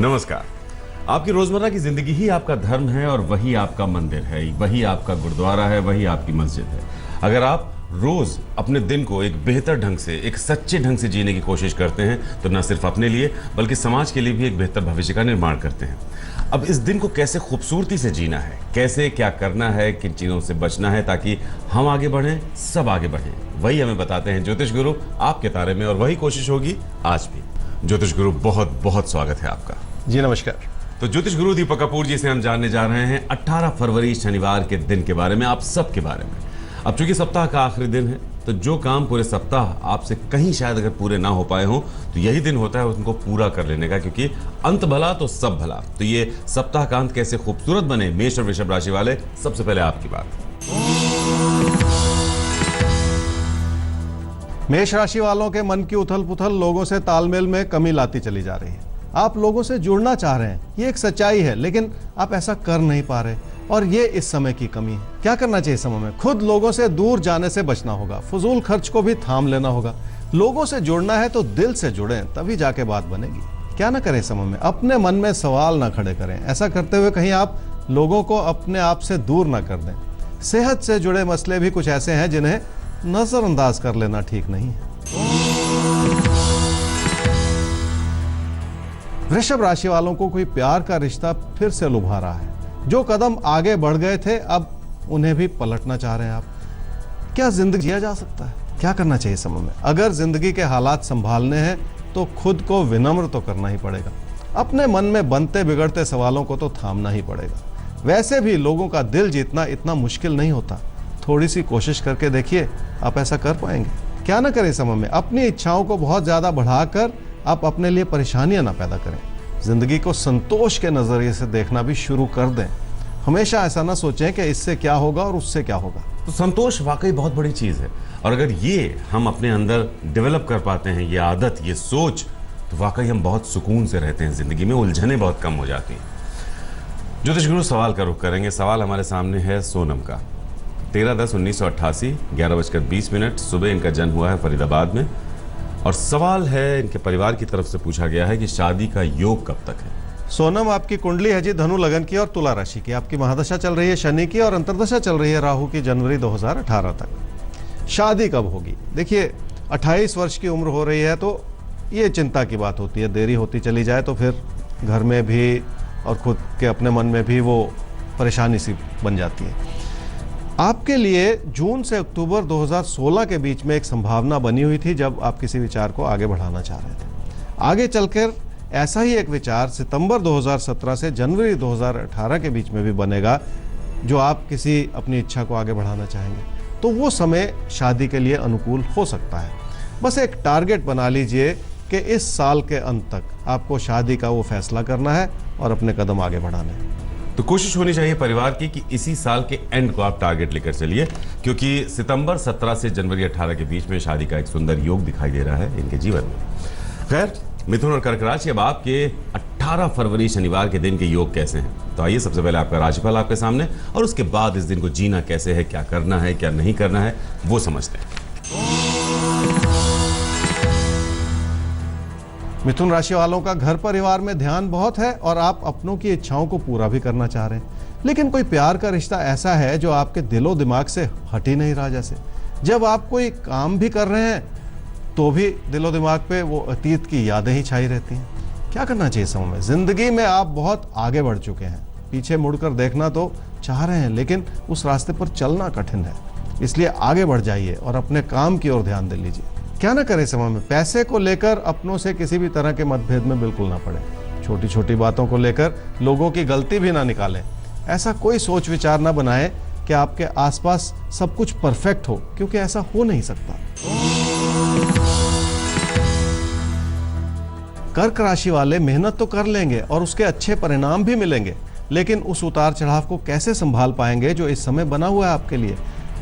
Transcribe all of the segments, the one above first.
नमस्कार। आपकी रोजमर्रा की जिंदगी ही आपका धर्म है और वही आपका मंदिर है, वही आपका गुरुद्वारा है, वही आपकी मस्जिद है। अगर आप रोज अपने दिन को एक बेहतर ढंग से, एक सच्चे ढंग से जीने की कोशिश करते हैं तो न सिर्फ अपने लिए बल्कि समाज के लिए भी एक बेहतर भविष्य का निर्माण करते हैं। अब इस दिन को कैसे खूबसूरती से जीना है, कैसे क्या करना है, किन चीज़ों से बचना है ताकि हम आगे बढ़ें, सब आगे बढ़ें, वही हमें बताते हैं ज्योतिष गुरु आपके तारे में, और वही कोशिश होगी आज भी। ज्योतिष गुरु बहुत बहुत स्वागत है आपका। जी नमस्कार। तो ज्योतिष गुरु दीपक कपूर जी से हम जानने जा रहे हैं 18 फरवरी शनिवार के दिन के बारे में, आप सब के बारे में। अब चूंकि सप्ताह का आखिरी दिन है तो जो काम पूरे सप्ताह आपसे कहीं शायद अगर पूरे ना हो पाए हों तो यही दिन होता है उनको पूरा कर लेने का, क्योंकि अंत भला तो सब भला। तो ये सप्ताह का अंत कैसे खूबसूरत बने, मेष और वृषभ राशि वाले, सबसे पहले आपकी बात। मेष राशि वालों के मन की उथल पुथल लोगों से तालमेल में कमी लाती चली जा रही है। आप लोगों से जुड़ना चाह रहे हैं, ये एक सच्चाई है, लेकिन आप ऐसा कर नहीं पा रहे और ये इस समय की कमी है। क्या करना चाहिए समय में? खुद लोगों से दूर जाने से बचना होगा, फजूल खर्च को भी थाम लेना होगा। लोगों से जुड़ना है तो दिल से जुड़ें, तभी जाके बात बनेगी। क्या ना करें समय में? अपने मन में सवाल ना खड़े करें। ऐसा करते हुए कहीं आप लोगों को अपने आप से दूर ना कर दें। सेहत से जुड़े मसले भी कुछ ऐसे हैं जिन्हें नजरअंदाज कर लेना ठीक नहीं है। वृषभ राशि वालों को कोई प्यार का रिश्ता फिर से लुभा रहा है। जो कदम आगे बढ़ गए थे अब उन्हें भी पलटना चाह रहे हैं आप। क्या जिंदगी जिया जा सकता है? क्या करना चाहिए समय में? अगर जिंदगी के हालात संभालने हैं तो खुद को विनम्र तो करना ही पड़ेगा। अपने मन में बनते बिगड़ते सवालों को तो थामना ही पड़ेगा। वैसे भी लोगों का दिल जीतना इतना मुश्किल नहीं होता। थोड़ी सी कोशिश करके देखिए, आप ऐसा कर पाएंगे। क्या ना करें समय में? अपनी इच्छाओं को बहुत ज्यादा बढ़ाकर आप अपने लिए परेशानियां ना पैदा करें। जिंदगी को संतोष के नजरिए से देखना भी शुरू कर दें। हमेशा ऐसा ना सोचें कि इससे क्या होगा और उससे क्या होगा। तो संतोष वाकई बहुत बड़ी चीज है, और अगर ये हम अपने अंदर डेवलप कर पाते हैं, ये आदत, ये सोच, तो वाकई हम बहुत सुकून से रहते हैं, जिंदगी में उलझने बहुत कम हो जाती हैं। ज्योतिष गुरु सवाल का रुख करेंगे। सवाल हमारे सामने है सोनम का। 13/10/1988 11:20 सुबह इनका जन्म हुआ है फरीदाबाद में, और सवाल है इनके परिवार की तरफ से पूछा गया है कि शादी का योग कब तक है। सोनम, आपकी कुंडली है जी धनु लगन की और तुला राशि की। आपकी महादशा चल रही है शनि की और अंतर्दशा चल रही है राहु की जनवरी 2018 तक। शादी कब होगी? देखिए 28 वर्ष की उम्र हो रही है तो ये चिंता की बात होती है। देरी होती चली जाए तो फिर घर में भी और खुद के अपने मन में भी वो परेशानी सी बन जाती है। आपके लिए जून से अक्टूबर 2016 के बीच में एक संभावना बनी हुई थी जब आप किसी विचार को आगे बढ़ाना चाह रहे थे। आगे चलकर ऐसा ही एक विचार सितंबर 2017 से जनवरी 2018 के बीच में भी बनेगा, जो आप किसी अपनी इच्छा को आगे बढ़ाना चाहेंगे। तो वो समय शादी के लिए अनुकूल हो सकता है। बस एक टारगेट बना लीजिए कि इस साल के अंत तक आपको शादी का वो फैसला करना है और अपने कदम आगे बढ़ाने हैं। तो कोशिश होनी चाहिए परिवार की कि इसी साल के एंड को आप टारगेट लेकर चलिए, क्योंकि सितंबर 17 से जनवरी 18 के बीच में शादी का एक सुंदर योग दिखाई दे रहा है इनके जीवन में। खैर, मिथुन और कर्क राशि, अब आपके 18 फरवरी शनिवार के दिन के योग कैसे हैं? तो आइए सबसे पहले आपका राशिफल आपके सामने, और उसके बाद इस दिन को जीना कैसे है, क्या करना है, क्या नहीं करना है, वो समझते हैं। मिथुन राशि वालों का घर परिवार में ध्यान बहुत है और आप अपनों की इच्छाओं को पूरा भी करना चाह रहे हैं, लेकिन कोई प्यार का रिश्ता ऐसा है जो आपके दिलो दिमाग से हट ही नहीं रहा। जैसे जब आप कोई काम भी कर रहे हैं तो भी दिलो दिमाग पे वो अतीत की यादें ही छाई रहती हैं। क्या करना चाहिए समय में? जिंदगी में आप बहुत आगे बढ़ चुके हैं। पीछे मुड़कर देखना तो चाह रहे हैं, लेकिन उस रास्ते पर चलना कठिन है। इसलिए आगे बढ़ जाइए और अपने काम की ओर ध्यान दे लीजिए। क्या ना करें समय में? पैसे को लेकर अपनों से किसी भी तरह के मतभेद में बिल्कुल ना पड़े। छोटी छोटी बातों को लेकर लोगों की गलती भी ना निकालें। ऐसा कोई सोच विचार ना बनाएं कि आपके आसपास सब कुछ परफेक्ट हो, क्योंकि ऐसा हो नहीं सकता। कर्क राशि वाले मेहनत तो कर लेंगे और उसके अच्छे परिणाम भी मिलेंगे, लेकिन उस उतार चढ़ाव को कैसे संभाल पाएंगे जो इस समय बना हुआ है आपके लिए?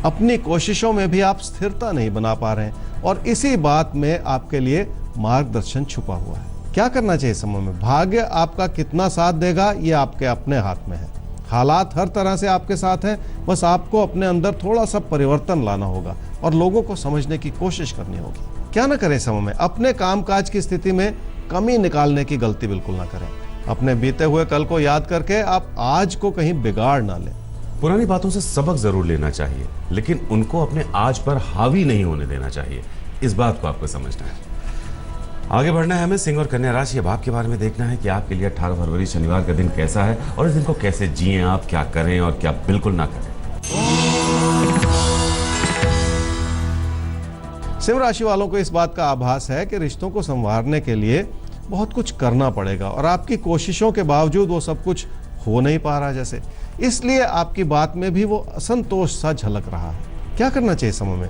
अपनी कोशिशों में भी आप स्थिरता नहीं बना पा रहे हैं और इसी बात में आपके लिए मार्गदर्शन छुपा हुआ है। क्या करना चाहिए समय में? भाग्य आपका कितना साथ देगा ये आपके अपने हाथ में है। हालात हर तरह से आपके साथ हैं, बस आपको अपने अंदर थोड़ा सा परिवर्तन लाना होगा और लोगों को समझने की कोशिश करनी होगी। क्या ना करें समय में? अपने कामकाज की स्थिति में कमी निकालने की गलती बिल्कुल ना करें। अपने बीते हुए कल को याद करके आप आज को कहीं बिगाड़ ना लें। पुरानी बातों से सबक जरूर लेना चाहिए, लेकिन उनको अपने आज पर हावी नहीं होने देना चाहिए। इस बात को आपको समझना है। आगे बढ़ना है हमें। सिंह और कन्या राशि, अब आपके बारे में देखना है कि आपके लिए 18 फरवरी शनिवार का दिन कैसा है और इस दिन को कैसे जिएं आप, क्या करें और क्या बिल्कुल ना करें। सिंह राशि वालों को इस बात का आभास है कि रिश्तों को संवारने के लिए बहुत कुछ करना पड़ेगा और आपकी कोशिशों के बावजूद वो सब कुछ हो नहीं पा रहा जैसे, इसलिए आपकी बात में भी वो असंतोष सा झलक रहा है। क्या करना चाहिए समय में?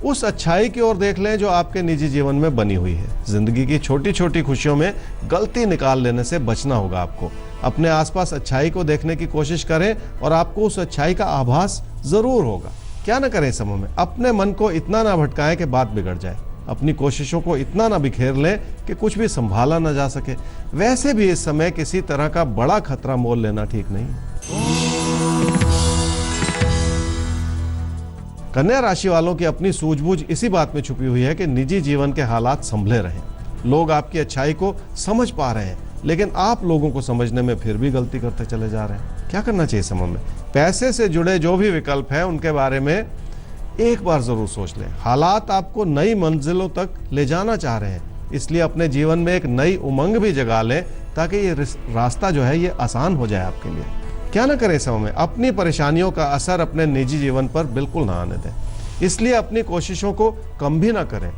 उस अच्छाई की ओर देख लें जो आपके निजी जीवन में बनी हुई है। जिंदगी की छोटी छोटी खुशियों में गलती निकाल लेने से बचना होगा आपको। अपने आसपास अच्छाई को देखने की कोशिश करें और आपको उस अच्छाई का आभास जरूर होगा। क्या ना करें समय में? अपने मन को इतना ना भटकाएं कि बात बिगड़ जाए। अपनी कोशिशों को इतना ना बिखेर लें कि कुछ भी संभाला ना जा सके। वैसे भी इस समय किसी तरह का बड़ा खतरा मोल लेना ठीक नहीं। कन्या राशि वालों की अपनी सूझबूझ इसी बात में छुपी हुई है कि निजी जीवन के हालात संभले रहें। लोग आपकी अच्छाई को समझ पा रहे हैं, लेकिन आप लोगों को समझने में फिर भी गलती करते चले जा रहे हैं। क्या करना चाहिए समय में? पैसे से जुड़े जो भी विकल्प हैं उनके बारे में एक बार जरूर सोच लें। हालात आपको नई मंजिलों तक ले जाना चाह रहे हैं, इसलिए अपने जीवन में एक नई उमंग भी जगा लें ताकि ये रास्ता जो है ये आसान हो जाए आपके लिए। क्या ना करें समय में? अपनी परेशानियों का असर अपने निजी जीवन पर बिल्कुल ना आने दें, इसलिए अपनी कोशिशों को कम भी ना करें।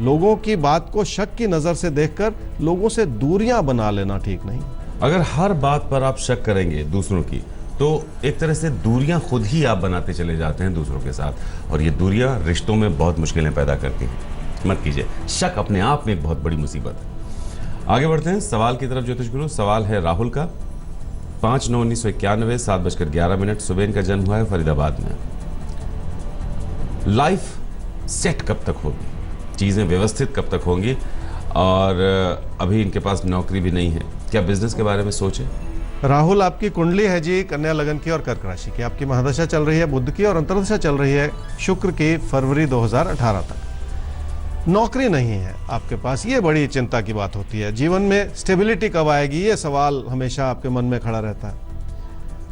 लोगों की बात को शक की नजर से देखकर लोगों से दूरियां बना लेना ठीक नहीं। अगर हर बात पर आप शक करेंगे दूसरों की, तो एक तरह से दूरियां खुद ही आप बनाते चले जाते हैं दूसरों के साथ, और ये दूरियां रिश्तों में बहुत मुश्किलें पैदा करती हैं। मत कीजिए। शक अपने आप में एक बहुत बड़ी मुसीबत है। आगे बढ़ते हैं सवाल की तरफ। ज्योतिष गुरु, सवाल है राहुल का। 5/9/1991 7:11 सुबह इनका जन्म हुआ है फरीदाबाद में। लाइफ सेट कब तक होगी, चीज़ें व्यवस्थित कब तक होंगी, और अभी इनके पास नौकरी भी नहीं है। क्या बिजनेस के बारे में सोचे? राहुल, आपकी कुंडली है जी कन्या लगन की और कर्क राशि की। आपकी महादशा चल रही है बुध की और अंतर्दशा चल रही है शुक्र की फरवरी 2018 तक। नौकरी नहीं है आपके पास, ये बड़ी चिंता की बात होती है। जीवन में स्टेबिलिटी कब आएगी, ये सवाल हमेशा आपके मन में खड़ा रहता है।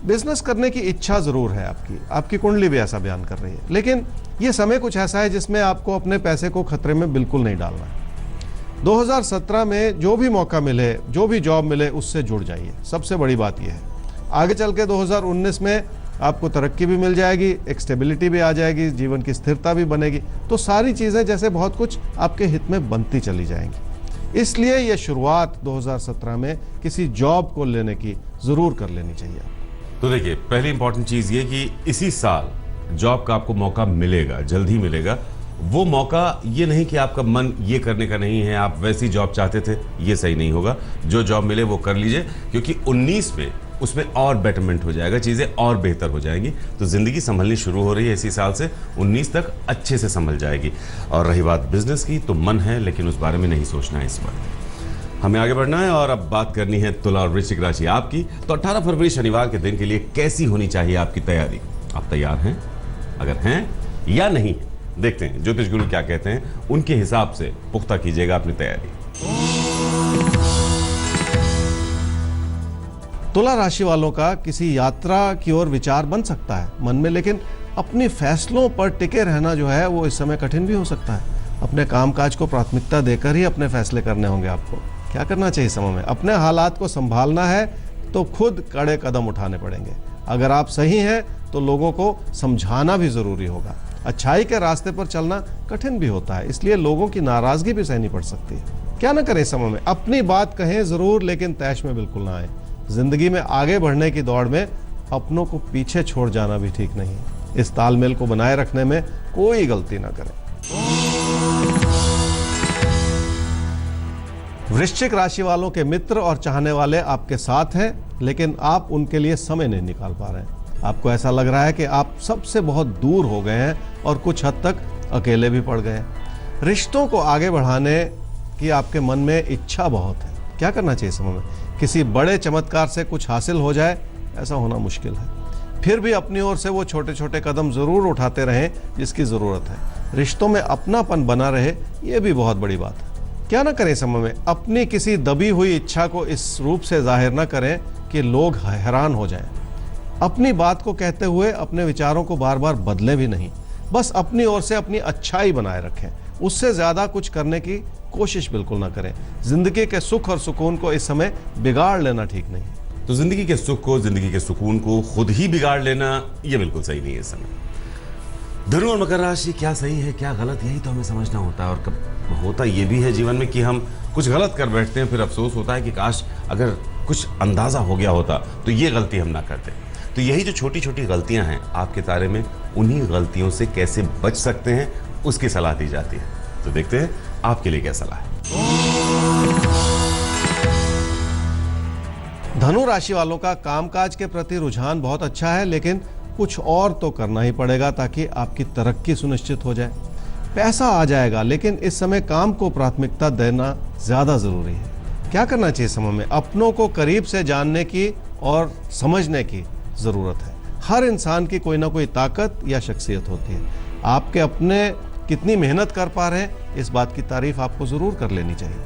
बिजनेस करने की इच्छा जरूर है आपकी कुंडली भी ऐसा बयान कर रही है, लेकिन ये समय कुछ ऐसा है जिसमें आपको अपने पैसे को खतरे में बिल्कुल नहीं डालना है। 2017 में जो भी मौका मिले, जो भी जॉब मिले, उससे जुड़ जाइए। सबसे बड़ी बात यह है। आगे चल के 2019 में आपको तरक्की भी मिल जाएगी, एक स्टेबिलिटी भी आ जाएगी, जीवन की स्थिरता भी बनेगी, तो सारी चीज़ें जैसे बहुत कुछ आपके हित में बनती चली जाएंगी। इसलिए ये शुरुआत 2017 में किसी जॉब को लेने की ज़रूर कर लेनी चाहिए। तो देखिए, पहली इंपॉर्टेंट चीज़ ये कि इसी साल जॉब का आपको मौका मिलेगा, जल्द ही मिलेगा। वो मौका ये नहीं कि आपका मन ये करने का नहीं है, आप वैसी जॉब चाहते थे, ये सही नहीं होगा। जो जॉब मिले वो कर लीजिए, क्योंकि 19 में उसमें और बेटरमेंट हो जाएगा, चीज़ें और बेहतर हो जाएंगी। तो ज़िंदगी संभलनी शुरू हो रही है इसी साल से, 19 तक अच्छे से संभल जाएगी। और रही बात बिजनेस की, तो मन है लेकिन उस बारे में नहीं सोचना है इस वक्त। हमें आगे बढ़ना है और अब बात करनी है तुला और वृश्चिक राशि आपकी। तो 18 फरवरी शनिवार के दिन के लिए कैसी होनी चाहिए आपकी तैयारी? आप तैयार हैं? अगर हैं या नहीं, देखते हैं ज्योतिष गुरु क्या कहते हैं, उनके हिसाब से पुख्ता कीजिएगा अपनी तैयारी। तुला राशि वालों का किसी यात्रा की ओर विचार बन सकता है मन में, लेकिन अपने फैसलों पर टिके रहना जो है वो इस समय कठिन भी हो सकता है। अपने कामकाज को प्राथमिकता देकर ही अपने फैसले करने होंगे आपको। क्या करना चाहिए समय में? अपने हालात को संभालना है तो खुद कड़े कदम उठाने पड़ेंगे। अगर आप सही हैं तो लोगों को समझाना भी जरूरी होगा। अच्छाई के रास्ते पर चलना कठिन भी होता है, इसलिए लोगों की नाराजगी भी सहनी पड़ सकती है। क्या ना करें समय में? अपनी बात कहें जरूर, लेकिन तैश में बिल्कुल ना आए। जिंदगी में आगे बढ़ने की दौड़ में अपनों को पीछे छोड़ जाना भी ठीक नहीं। इस तालमेल को बनाए रखने में कोई गलती ना करें। वृश्चिक राशि वालों के मित्र और चाहने वाले आपके साथ हैं, लेकिन आप उनके लिए समय नहीं निकाल पा रहे हैं। आपको ऐसा लग रहा है कि आप सबसे बहुत दूर हो गए हैं और कुछ हद तक अकेले भी पड़ गए हैं। रिश्तों को आगे बढ़ाने की आपके मन में इच्छा बहुत है। क्या करना चाहिए समय में? किसी बड़े चमत्कार से कुछ हासिल हो जाए, ऐसा होना मुश्किल है। फिर भी अपनी ओर से वो छोटे छोटे कदम जरूर उठाते रहें जिसकी ज़रूरत है। रिश्तों में अपनापन बना रहे, ये भी बहुत बड़ी बात है। क्या ना करें इस समय में, अपनी किसी दबी हुई इच्छा को इस रूप से जाहिर ना करें कि लोग हैरान हो जाएं। अपनी बात को कहते हुए अपने विचारों को बार बार बदलें भी नहीं, बस अपनी ओर से अपनी अच्छाई बनाए रखें। उससे ज़्यादा कुछ करने की कोशिश बिल्कुल ना करें। जिंदगी के सुख और सुकून को इस समय बिगाड़ लेना ठीक नहीं। तो जिंदगी के सुख को, जिंदगी के सुकून को खुद ही बिगाड़ लेना, ये बिल्कुल सही नहीं है इस समय। धनु और मकर राशि, क्या सही है क्या गलत, यही तो हमें समझना होता है। और कब होता ये भी है जीवन में कि हम कुछ गलत कर बैठते हैं, फिर अफसोस होता है कि काश अगर कुछ अंदाजा हो गया होता तो ये गलती हम ना करते। तो यही जो छोटी छोटी गलतियां हैं आपके तारे में, उन्हीं गलतियों से कैसे बच सकते हैं उसकी सलाह दी जाती है। तो देखते हैं आपके लिए क्या सलाह है। धनु राशि वालों का कामकाज के प्रति रुझान बहुत अच्छा है, लेकिन कुछ और तो करना ही पड़ेगा ताकि आपकी तरक्की सुनिश्चित हो जाए। पैसा आ जाएगा, लेकिन इस समय काम को प्राथमिकता देना ज्यादा जरूरी है। क्या करना चाहिए समय में? अपनों को करीब से जानने की और समझने की जरूरत है। हर इंसान की कोई ना कोई ताकत या शख्सियत होती है। आपके अपने कितनी मेहनत कर पा रहे हैं, इस बात की तारीफ आपको जरूर कर लेनी चाहिए।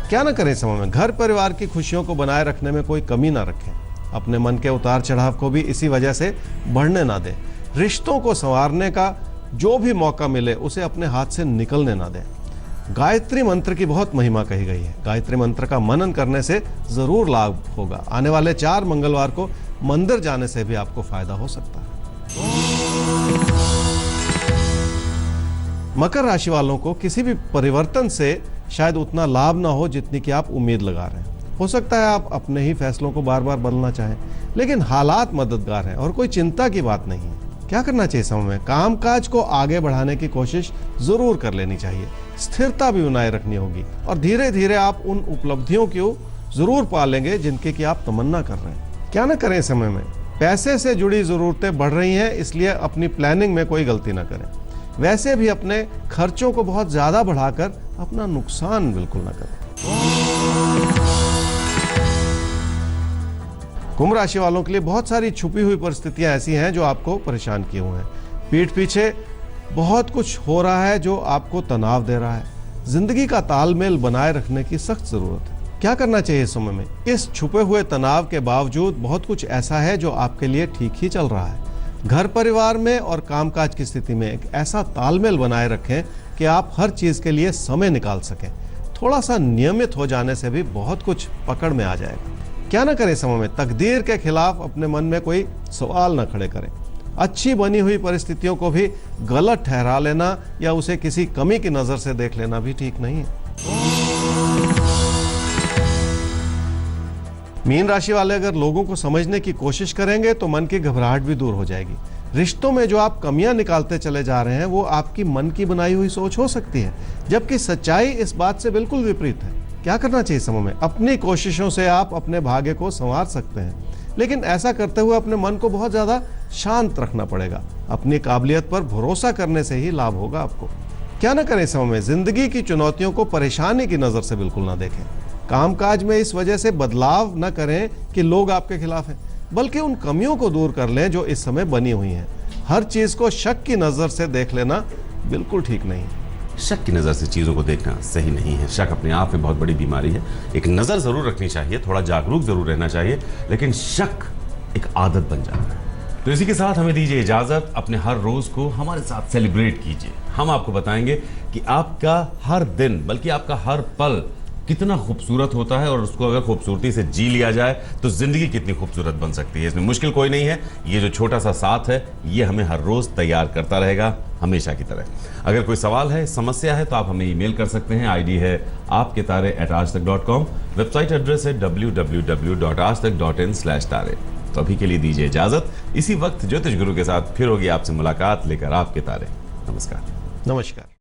क्या ना करें समय में? घर परिवार की खुशियों को बनाए रखने में कोई कमी ना रखें। अपने मन के उतार चढ़ाव को भी इसी वजह से बढ़ने ना दें। रिश्तों को संवारने का जो भी मौका मिले उसे अपने हाथ से निकलने ना दें। गायत्री मंत्र की बहुत महिमा कही गई है। गायत्री मंत्र का मनन करने से जरूर लाभ होगा। आने वाले 4 मंगलवार को मंदिर जाने से भी आपको फायदा हो सकता है। मकर राशि वालों को किसी भी परिवर्तन से शायद उतना लाभ ना हो जितनी कि आप उम्मीद लगा रहे हैं। हो सकता है आप अपने ही फैसलों को बार बार बदलना चाहें, लेकिन हालात मददगार हैं और कोई चिंता की बात नहीं है। क्या करना चाहिए समय में? कामकाज को आगे बढ़ाने की कोशिश जरूर कर लेनी चाहिए। स्थिरता भी बनाए रखनी होगी और धीरे धीरे आप उन उपलब्धियों को जरूर पालेंगे जिनके की आप तमन्ना कर रहे हैं। क्या ना करें समय में? पैसे से जुड़ी जरूरतें बढ़ रही हैं, इसलिए अपनी प्लानिंग में कोई गलती ना करें। वैसे भी अपने खर्चों को बहुत ज्यादा बढ़ाकर अपना नुकसान बिल्कुल ना करें। कुंभ राशि वालों के लिए बहुत सारी छुपी हुई परिस्थितियां ऐसी हैं जो आपको परेशान किए हुए हैं। पीठ पीछे बहुत कुछ हो रहा है जो आपको तनाव दे रहा है। जिंदगी का तालमेल बनाए रखने की सख्त जरूरत है। क्या करना चाहिए इस समय में? इस छुपे हुए तनाव के बावजूद बहुत कुछ ऐसा है जो आपके लिए ठीक ही चल रहा है। घर परिवार में और कामकाज की स्थिति में एक ऐसा तालमेल बनाए रखें कि आप हर चीज के लिए समय निकाल सकें। थोड़ा सा नियमित हो जाने से भी बहुत कुछ पकड़ में आ जाएगा। क्या ना करें समय में? तकदीर के खिलाफ अपने मन में कोई सवाल न खड़े करें। अच्छी बनी हुई परिस्थितियों को भी गलत ठहरा लेना या उसे किसी कमी की नजर से देख लेना भी ठीक नहीं है। मीन राशि वाले अगर लोगों को समझने की कोशिश करेंगे तो मन की घबराहट भी दूर हो जाएगी। रिश्तों में जो आप कमियां निकालते चले जा रहे हैं वो आपकी मन की बनाई हुई सोच हो सकती है, जबकि सच्चाई इस बात से बिल्कुल विपरीत है। क्या करना चाहिए समय में? अपनी कोशिशों से आप अपने भाग्य को संवार सकते हैं, लेकिन ऐसा करते हुए अपने मन को बहुत ज्यादा शांत रखना पड़ेगा। अपनी काबिलियत पर भरोसा करने से ही लाभ होगा आपको। क्या ना करें समय में? जिंदगी की चुनौतियों को परेशानी की नजर से बिल्कुल ना देखें। कामकाज में इस वजह से बदलाव न करें कि लोग आपके खिलाफ हैं, बल्कि उन कमियों को दूर कर लें जो इस समय बनी हुई हैं। हर चीज को शक की नजर से देख लेना बिल्कुल ठीक नहीं है। शक की नज़र से चीज़ों को देखना सही नहीं है। शक अपने आप में बहुत बड़ी बीमारी है। एक नज़र ज़रूर रखनी चाहिए, थोड़ा जागरूक ज़रूर रहना चाहिए, लेकिन शक एक आदत बन जाता है। तो इसी के साथ हमें दीजिए इजाज़त। अपने हर रोज़ को हमारे साथ सेलिब्रेट कीजिए। हम आपको बताएंगे कि आपका हर दिन, बल्कि आपका हर पल कितना खूबसूरत होता है, और उसको अगर खूबसूरती से जी लिया जाए तो जिंदगी कितनी खूबसूरत बन सकती है। इसमें मुश्किल कोई नहीं है। ये जो छोटा सा साथ है ये हमें हर रोज तैयार करता रहेगा, हमेशा की तरह। अगर कोई सवाल है, समस्या है, तो आप हमें ईमेल कर सकते हैं। आईडी है आपकेतारे@aajtak.com। वेबसाइट एड्रेस है www.aajtak.in/तारे। तो अभी के लिए दीजिए इजाजत। इसी वक्त ज्योतिष गुरु के साथ फिर होगी आपसे मुलाकात, लेकर आपके तारे। नमस्कार। नमस्कार।